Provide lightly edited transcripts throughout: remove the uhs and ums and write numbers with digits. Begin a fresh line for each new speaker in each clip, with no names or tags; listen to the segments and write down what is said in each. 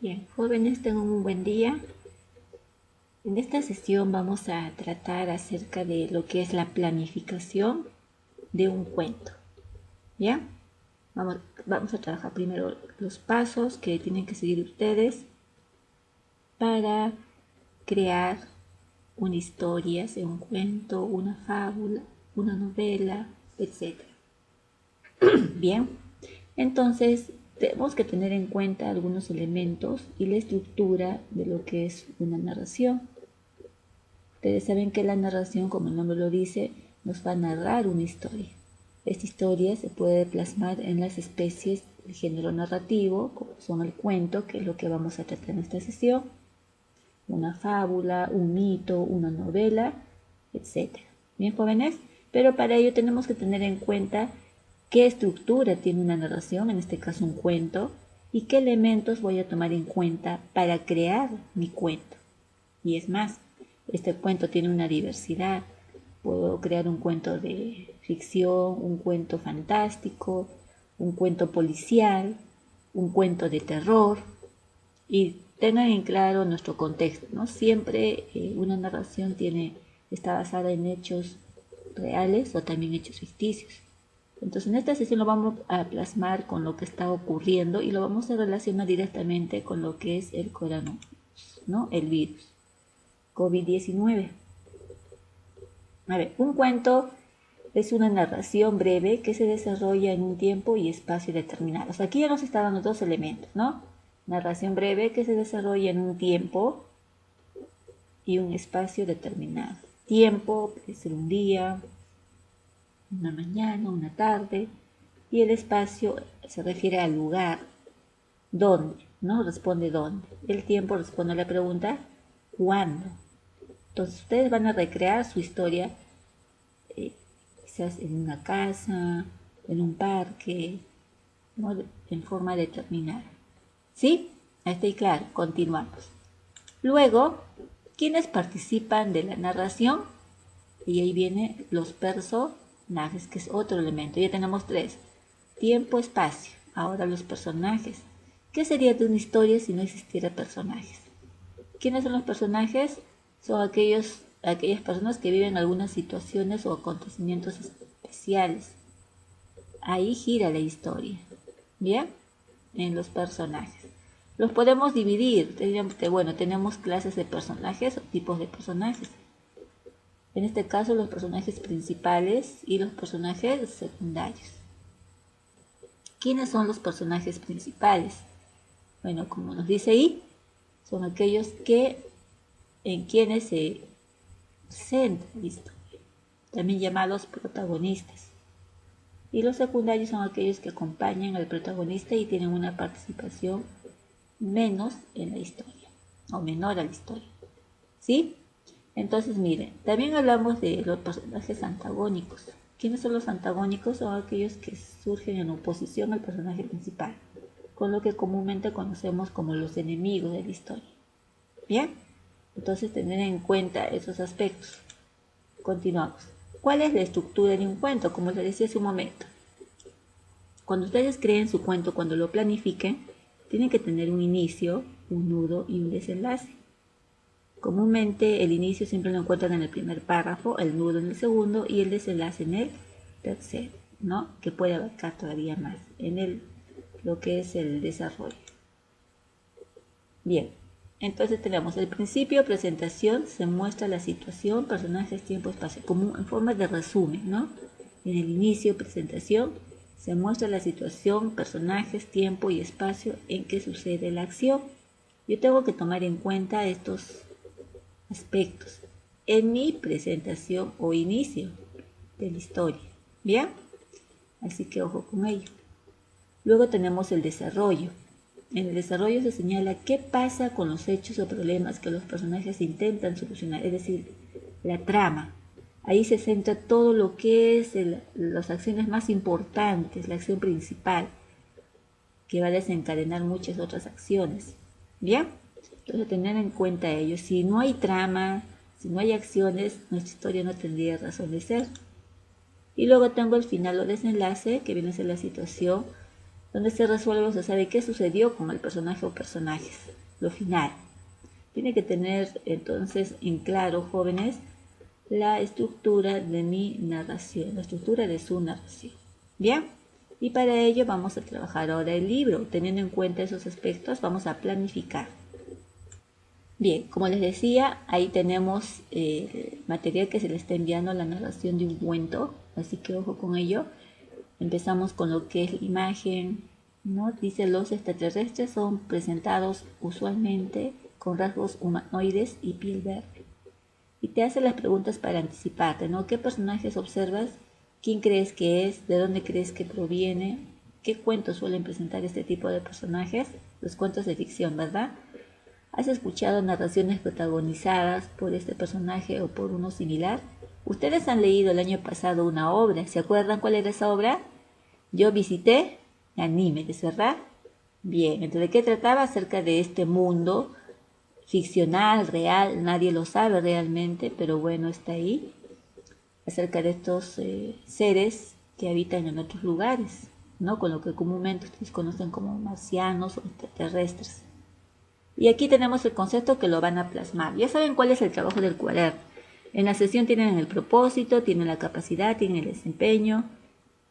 Bien, jóvenes, tengan un buen día. En esta sesión vamos a tratar acerca de lo que es la planificación de un cuento. ¿Ya? Vamos a trabajar primero los pasos que tienen que seguir ustedes para crear una historia, sea un cuento, una fábula, una novela, etc. Bien, entonces tenemos que tener en cuenta algunos elementos y la estructura de lo que es una narración. Ustedes saben que la narración, como el nombre lo dice, nos va a narrar una historia. Esta historia se puede plasmar en las especies del género narrativo, como son el cuento, que es lo que vamos a tratar en esta sesión, una fábula, un mito, una novela, etc. Bien, jóvenes, pero para ello tenemos que tener en cuenta qué estructura tiene una narración, en este caso un cuento, y qué elementos voy a tomar en cuenta para crear mi cuento. Y es más, este cuento tiene una diversidad. Puedo crear un cuento de ficción, un cuento fantástico, un cuento policial, un cuento de terror. Y tengan en claro nuestro contexto, ¿no? Siempre una narración está basada en hechos reales o también hechos ficticios. Entonces en esta sesión lo vamos a plasmar con lo que está ocurriendo y lo vamos a relacionar directamente con lo que es el coronavirus, ¿no? El virus COVID-19. A ver, un cuento es una narración breve que se desarrolla en un tiempo y espacio determinados. Aquí ya nos está dando dos elementos, ¿no? Narración breve que se desarrolla en un tiempo y un espacio determinado. Tiempo puede ser un día, una mañana, una tarde, y el espacio se refiere al lugar. ¿Dónde? ¿No? Responde dónde. El tiempo responde a la pregunta ¿cuándo? Entonces ustedes van a recrear su historia quizás en una casa, en un parque, ¿no? En forma determinada. ¿Sí? Ahí está claro. Continuamos. Luego, ¿quiénes participan de la narración? Y ahí vienen los personajes, que es otro elemento. Ya tenemos tres. Tiempo, espacio. Ahora los personajes. ¿Qué sería de una historia si no existiera personajes? ¿Quiénes son los personajes? Son aquellas personas que viven algunas situaciones o acontecimientos especiales. Ahí gira la historia. ¿Bien? En los personajes. Los podemos dividir. Tenemos clases de personajes o tipos de personajes. En este caso, los personajes principales y los personajes secundarios. ¿Quiénes son los personajes principales? Bueno, como nos dice ahí, son aquellos en quienes se centra la historia, también llamados protagonistas. Y los secundarios son aquellos que acompañan al protagonista y tienen una participación menos en la historia, o menor a la historia. ¿Sí? Entonces, miren, también hablamos de los personajes antagónicos. ¿Quiénes son los antagónicos? Son aquellos que surgen en oposición al personaje principal, con lo que comúnmente conocemos como los enemigos de la historia. ¿Bien? Entonces, tener en cuenta esos aspectos. Continuamos. ¿Cuál es la estructura de un cuento? Como les decía hace un momento. Cuando ustedes creen su cuento, cuando lo planifiquen, tienen que tener un inicio, un nudo y un desenlace. Comúnmente el inicio siempre lo encuentran en el primer párrafo, el nudo en el segundo y el desenlace en el tercero, ¿no? Que puede abarcar todavía más en lo que es el desarrollo. Bien, entonces tenemos el principio, presentación, se muestra la situación, personajes, tiempo, espacio, como en forma de resumen, ¿no? En el inicio, presentación, se muestra la situación, personajes, tiempo y espacio en que sucede la acción. Yo tengo que tomar en cuenta estos aspectos en mi presentación o inicio de la historia. ¿Bien? Así que ojo con ello. Luego tenemos el desarrollo. En el desarrollo se señala qué pasa con los hechos o problemas que los personajes intentan solucionar, es decir, la trama. Ahí se centra todo lo que es las acciones más importantes, la acción principal, que va a desencadenar muchas otras acciones. ¿Bien? Entonces, tener en cuenta ello. Si no hay trama, si no hay acciones, nuestra historia no tendría razón de ser. Y luego tengo el final o desenlace, que viene a ser la situación donde se resuelve o se sabe qué sucedió con el personaje o personajes, lo final. Tiene que tener entonces en claro, jóvenes, la estructura de mi narración, la estructura de su narración. ¿Bien? Y para ello vamos a trabajar ahora el libro. Teniendo en cuenta esos aspectos, vamos a planificar. Bien, como les decía, ahí tenemos material que se le está enviando a la narración de un cuento, así que ojo con ello. Empezamos con lo que es la imagen, ¿no? Dice: los extraterrestres son presentados usualmente con rasgos humanoides y piel verde. Y te hace las preguntas para anticiparte, ¿no? ¿Qué personajes observas? ¿Quién crees que es? ¿De dónde crees que proviene? ¿Qué cuentos suelen presentar este tipo de personajes? Los cuentos de ficción, ¿verdad? ¿Has escuchado narraciones protagonizadas por este personaje o por uno similar? Ustedes han leído el año pasado una obra. ¿Se acuerdan cuál era esa obra? Yo visité Ganímedes, ¿verdad? Bien, entonces, ¿de qué trataba? Acerca de este mundo ficcional, real, nadie lo sabe realmente, pero bueno, está ahí. Acerca de estos seres que habitan en otros lugares, ¿no? Con lo que comúnmente ustedes conocen como marcianos o extraterrestres. Y aquí tenemos el concepto que lo van a plasmar. Ya saben cuál es el trabajo del cuaderno. En la sesión tienen el propósito, tienen la capacidad, tienen el desempeño.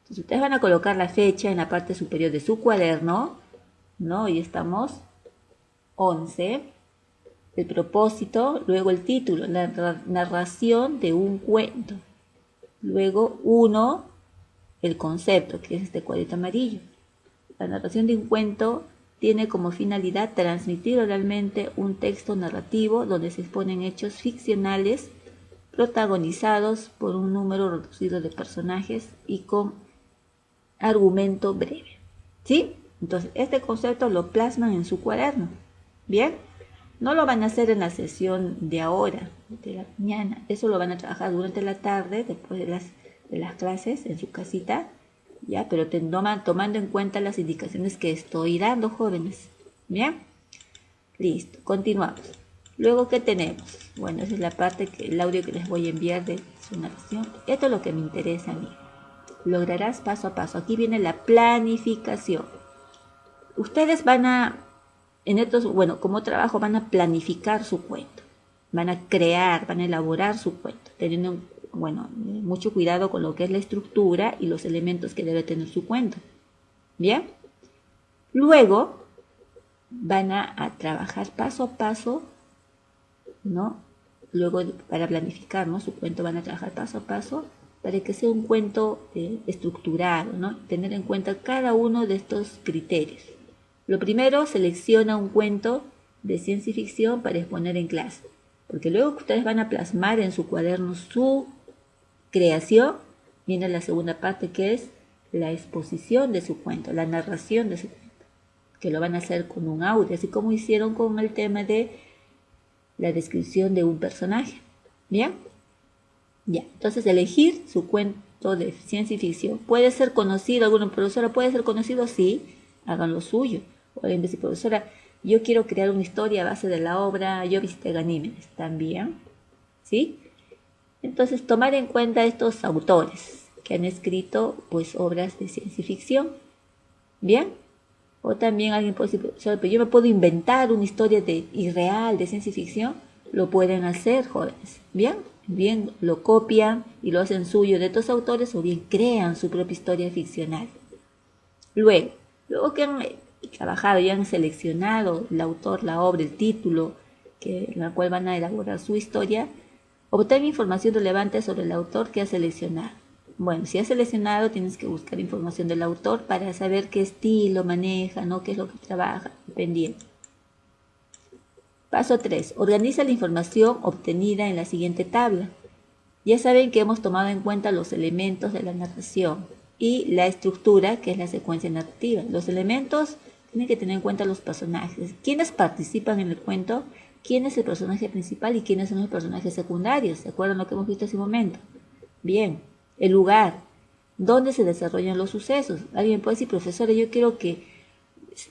Entonces ustedes van a colocar la fecha en la parte superior de su cuaderno, ¿no? Y estamos 11. El propósito, luego el título, la narración de un cuento. Luego 1, el concepto, que es este cuadrito amarillo. La narración de un cuento tiene como finalidad transmitir oralmente un texto narrativo donde se exponen hechos ficcionales protagonizados por un número reducido de personajes y con argumento breve. ¿Sí? Entonces, este concepto lo plasman en su cuaderno. ¿Bien? No lo van a hacer en la sesión de ahora, de la mañana. Eso lo van a trabajar durante la tarde, después de las clases, en su casita. ¿Ya? Pero tomando en cuenta las indicaciones que estoy dando, jóvenes. ¿Bien? Listo, continuamos. Luego, ¿qué tenemos? Bueno, esa es la parte, el audio que les voy a enviar de su narración. Esto es lo que me interesa a mí. Lograrás paso a paso. Aquí viene la planificación. Ustedes van a, como trabajo, van a planificar su cuento. Van a crear, van a elaborar su cuento, teniendo mucho cuidado con lo que es la estructura y los elementos que debe tener su cuento. ¿Bien? Luego van a trabajar paso a paso, ¿no? Luego, para planificar, ¿no?, su cuento, van a trabajar paso a paso para que sea un cuento estructurado, ¿no? Tener en cuenta cada uno de estos criterios. Lo primero, selecciona un cuento de ciencia y ficción para exponer en clase, porque luego que ustedes van a plasmar en su cuaderno su creación, viene la segunda parte, que es la exposición de su cuento, la narración de su cuento, que lo van a hacer con un audio, así como hicieron con el tema de la descripción de un personaje. ¿Bien? Ya, entonces elegir su cuento de ciencia y ficción. ¿Puede ser conocido? ¿Alguna profesora puede ser conocido? Sí, hagan lo suyo. O bien decir: profesora, yo quiero crear una historia a base de la obra Yo visité Ganímedes. También, ¿sí? Entonces, tomar en cuenta estos autores que han escrito, pues, obras de ciencia y ficción. ¿Bien? O también alguien puede decir: pero yo me puedo inventar una historia irreal de ciencia y ficción. Lo pueden hacer, jóvenes. ¿Bien? Bien lo copian y lo hacen suyo de estos autores, o bien crean su propia historia ficcional. Luego que han trabajado y han seleccionado el autor, la obra, el título, en la cual van a elaborar su historia, obtener información relevante sobre el autor que ha seleccionado. Bueno, si has seleccionado, tienes que buscar información del autor para saber qué estilo maneja, ¿no?, qué es lo que trabaja, dependiendo. Paso 3. Organiza la información obtenida en la siguiente tabla. Ya saben que hemos tomado en cuenta los elementos de la narración y la estructura, que es la secuencia narrativa. Los elementos tienen que tener en cuenta los personajes. ¿Quiénes participan en el cuento? ¿Quién es el personaje principal y quiénes son los personajes secundarios? ¿Se acuerdan lo que hemos visto hace un momento? Bien. El lugar. ¿Dónde se desarrollan los sucesos? Alguien puede decir: profesora, yo quiero que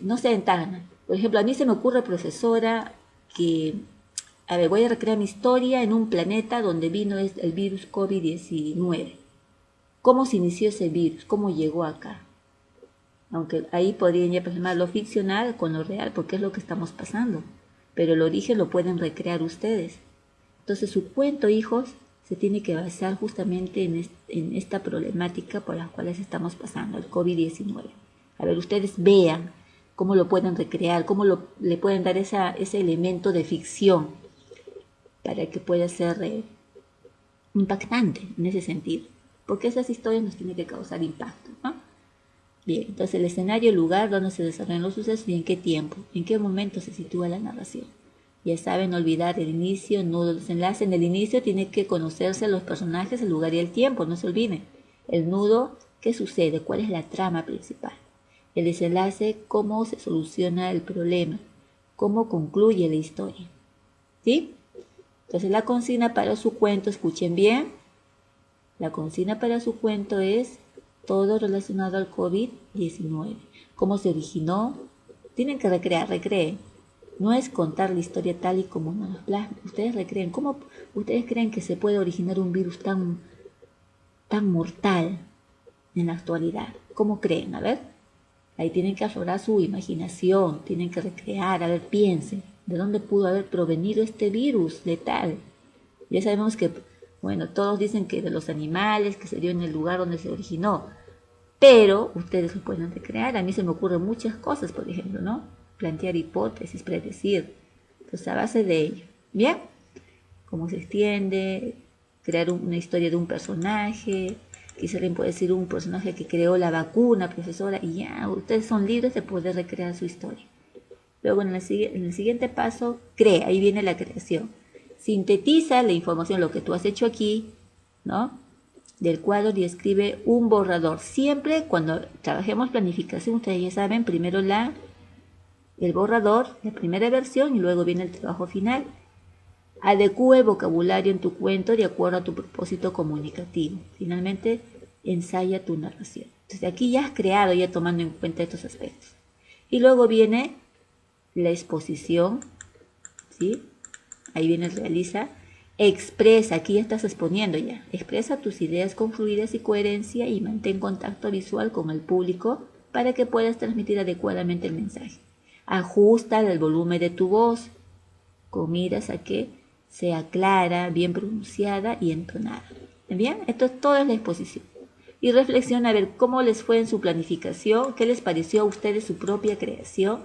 no sea en Tacna. Por ejemplo, a mí se me ocurre, profesora, que, voy a recrear mi historia en un planeta donde vino el virus COVID-19. ¿Cómo se inició ese virus? ¿Cómo llegó acá? Aunque ahí podrían ya plasmar lo ficcional con lo real, porque es lo que estamos pasando. Pero el origen lo pueden recrear ustedes. Entonces su cuento, hijos, se tiene que basar justamente en esta problemática por la cual estamos pasando, el COVID-19. A ver, ustedes vean cómo lo pueden recrear, cómo le pueden dar ese elemento de ficción para que pueda ser impactante en ese sentido. Porque esas historias nos tienen que causar impacto, ¿no? Bien, entonces el escenario, el lugar donde se desarrollan los sucesos y en qué tiempo, en qué momento se sitúa la narración. Ya saben, olvidar el inicio, nudo, desenlace. En el inicio tiene que conocerse los personajes, el lugar y el tiempo, no se olviden. El nudo, ¿qué sucede? ¿Cuál es la trama principal? El desenlace, ¿cómo se soluciona el problema? ¿Cómo concluye la historia? ¿Sí? Entonces la consigna para su cuento, escuchen bien, la consigna para su cuento es todo relacionado al COVID-19. ¿Cómo se originó? Tienen que recreen. No es contar la historia tal y como nos plasma. Ustedes recreen. ¿Cómo ustedes creen que se puede originar un virus tan mortal en la actualidad? ¿Cómo creen? A ver. Ahí tienen que aflorar su imaginación. Tienen que recrear. A ver, piensen. ¿De dónde pudo haber provenido este virus letal? Ya sabemos que, bueno, todos dicen que de los animales, que se dio en el lugar donde se originó. Pero ustedes lo pueden recrear. A mí se me ocurren muchas cosas, por ejemplo, ¿no? Plantear hipótesis, predecir. Entonces, a base de ello. ¿Bien? Cómo se extiende, crear una historia de un personaje. Quizá alguien puede decir un personaje que creó la vacuna, profesora, y ya, ustedes son libres de poder recrear su historia. Luego, en el siguiente paso, crea, ahí viene la creación. Sintetiza la información, lo que tú has hecho aquí, ¿no? Del cuadro y escribe un borrador. Siempre cuando trabajemos planificación, ustedes ya saben, primero el borrador, la primera versión y luego viene el trabajo final. Adecúa el vocabulario en tu cuento de acuerdo a tu propósito comunicativo. Finalmente, ensaya tu narración. Entonces aquí ya has creado, ya tomando en cuenta estos aspectos. Y luego viene la exposición, ¿sí? Ahí viene el realiza. Expresa, aquí ya estás exponiendo ya. Expresa tus ideas con fluidez y coherencia y mantén contacto visual con el público para que puedas transmitir adecuadamente el mensaje. Ajusta el volumen de tu voz con miras a que sea clara, bien pronunciada y entonada. Bien, esto todo es la exposición. Y reflexiona a ver cómo les fue en su planificación, qué les pareció a ustedes su propia creación.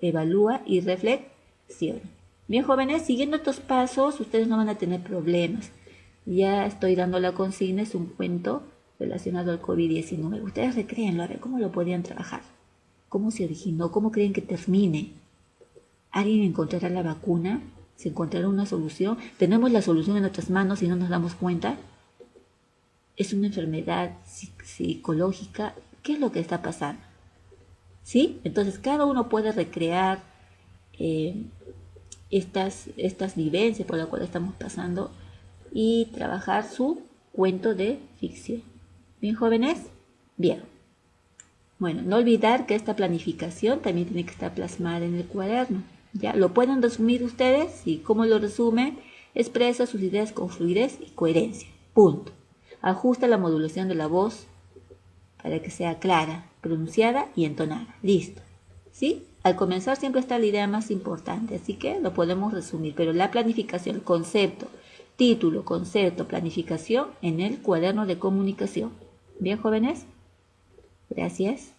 Evalúa y reflexiona. Bien, jóvenes, siguiendo estos pasos, ustedes no van a tener problemas. Ya estoy dando la consigna, es un cuento relacionado al COVID-19. Ustedes recréenlo, a ver cómo lo podían trabajar. ¿Cómo se originó? ¿Cómo creen que termine? ¿Alguien encontrará la vacuna? ¿Se encontrará una solución? ¿Tenemos la solución en nuestras manos y no nos damos cuenta? ¿Es una enfermedad psicológica? ¿Qué es lo que está pasando? ¿Sí? Entonces cada uno puede recrear estas vivencias por las cuales estamos pasando y trabajar su cuento de ficción. ¿Bien, jóvenes? Bien. Bueno, no olvidar que esta planificación también tiene que estar plasmada en el cuaderno. ¿Ya? ¿Lo pueden resumir ustedes? ¿Y cómo lo resume? Expresa sus ideas con fluidez y coherencia. Punto. Ajusta la modulación de la voz para que sea clara, pronunciada y entonada. Listo. ¿Sí? Al comenzar siempre está la idea más importante, así que lo podemos resumir. Pero la planificación, concepto, título, concepto, planificación en el cuaderno de comunicación. ¿Bien, jóvenes? Gracias.